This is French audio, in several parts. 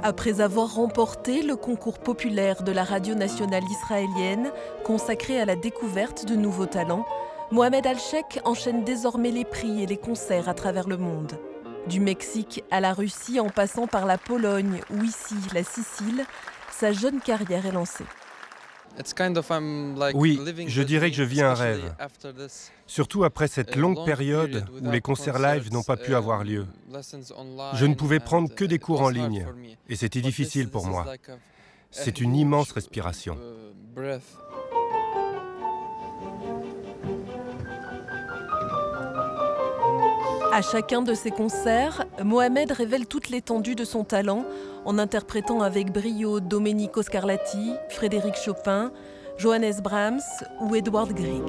Après avoir remporté le concours populaire de la radio nationale israélienne consacré à la découverte de nouveaux talents, Mohamed Alcheikh enchaîne désormais les prix et les concerts à travers le monde. Du Mexique à la Russie en passant par la Pologne ou ici la Sicile, sa jeune carrière est lancée. Oui, je dirais que je vis un rêve. Surtout après cette longue période où les concerts live n'ont pas pu avoir lieu. Je ne pouvais prendre que des cours en ligne et c'était difficile pour moi. C'est une immense respiration. À chacun de ses concerts, Mohamed révèle toute l'étendue de son talent en interprétant avec brio Domenico Scarlatti, Frédéric Chopin, Johannes Brahms ou Edvard Grieg.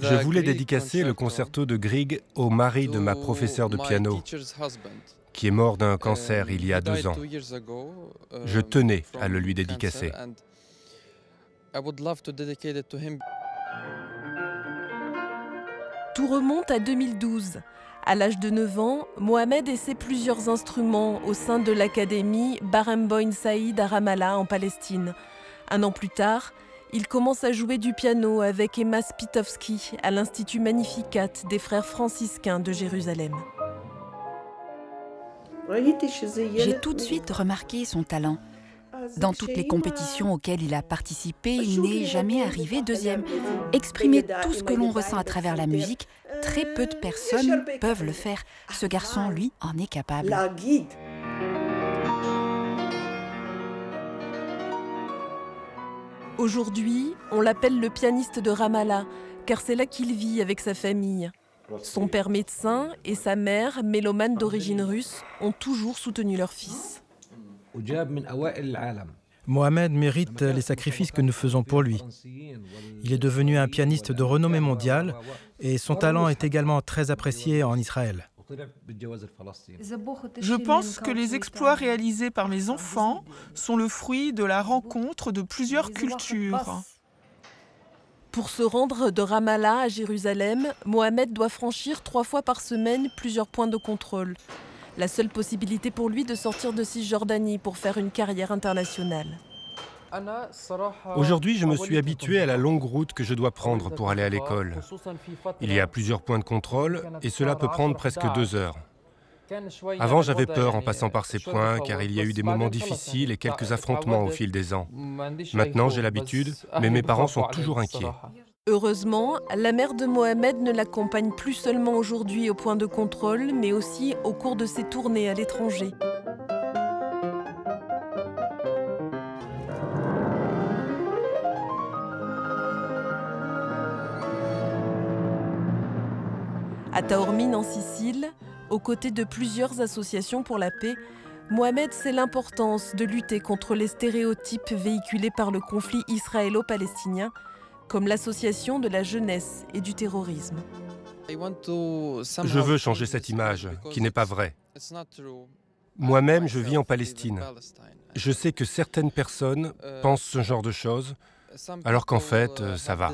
Je voulais dédicacer le concerto de Grieg au mari de ma professeure de piano, qui est mort d'un cancer il y a 2 ans. Je tenais à le lui dédicacer. Tout remonte à 2012. À l'âge de 9 ans, Mohamed essaie plusieurs instruments au sein de l'académie Barenboim Saïd à Ramallah en Palestine. 1 an plus tard, il commence à jouer du piano avec Emma Spitowski à l'Institut Magnificat des frères franciscains de Jérusalem. J'ai tout de suite remarqué son talent. Dans toutes les compétitions auxquelles il a participé, il n'est jamais arrivé deuxième. Exprimer tout ce que l'on ressent à travers la musique, très peu de personnes peuvent le faire. Ce garçon, lui, en est capable. Aujourd'hui, on l'appelle le pianiste de Ramallah, car c'est là qu'il vit avec sa famille. Son père médecin et sa mère, mélomane d'origine russe, ont toujours soutenu leur fils. Mohamed mérite les sacrifices que nous faisons pour lui. Il est devenu un pianiste de renommée mondiale et son talent est également très apprécié en Israël. Je pense que les exploits réalisés par mes enfants sont le fruit de la rencontre de plusieurs cultures. Pour se rendre de Ramallah à Jérusalem, Mohamed doit franchir 3 fois par semaine plusieurs points de contrôle. La seule possibilité pour lui de sortir de Cisjordanie pour faire une carrière internationale. Aujourd'hui, je me suis habitué à la longue route que je dois prendre pour aller à l'école. Il y a plusieurs points de contrôle et cela peut prendre presque 2 heures. Avant, j'avais peur en passant par ces points car il y a eu des moments difficiles et quelques affrontements au fil des ans. Maintenant, j'ai l'habitude, mais mes parents sont toujours inquiets. Heureusement, la mère de Mohamed ne l'accompagne plus seulement aujourd'hui au point de contrôle, mais aussi au cours de ses tournées à l'étranger. À Taormine, en Sicile, aux côtés de plusieurs associations pour la paix, Mohamed sait l'importance de lutter contre les stéréotypes véhiculés par le conflit israélo-palestinien, comme l'association de la jeunesse et du terrorisme. Je veux changer cette image, qui n'est pas vraie. Moi-même, je vis en Palestine. Je sais que certaines personnes pensent ce genre de choses, alors qu'en fait, ça va.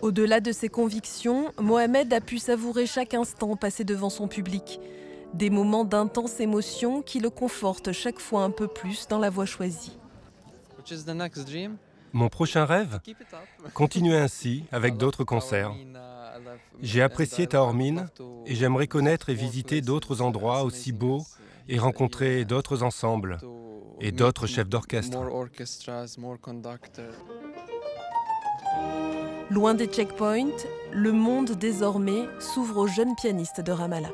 Au-delà de ses convictions, Mohamed a pu savourer chaque instant passé devant son public. Des moments d'intense émotion qui le confortent chaque fois un peu plus dans la voie choisie. Mon prochain rêve? Continuer ainsi, avec d'autres concerts. J'ai apprécié Taormine et j'aimerais connaître et visiter d'autres endroits aussi beaux et rencontrer d'autres ensembles et d'autres chefs d'orchestre. Loin des checkpoints, le monde désormais s'ouvre aux jeunes pianistes de Ramallah.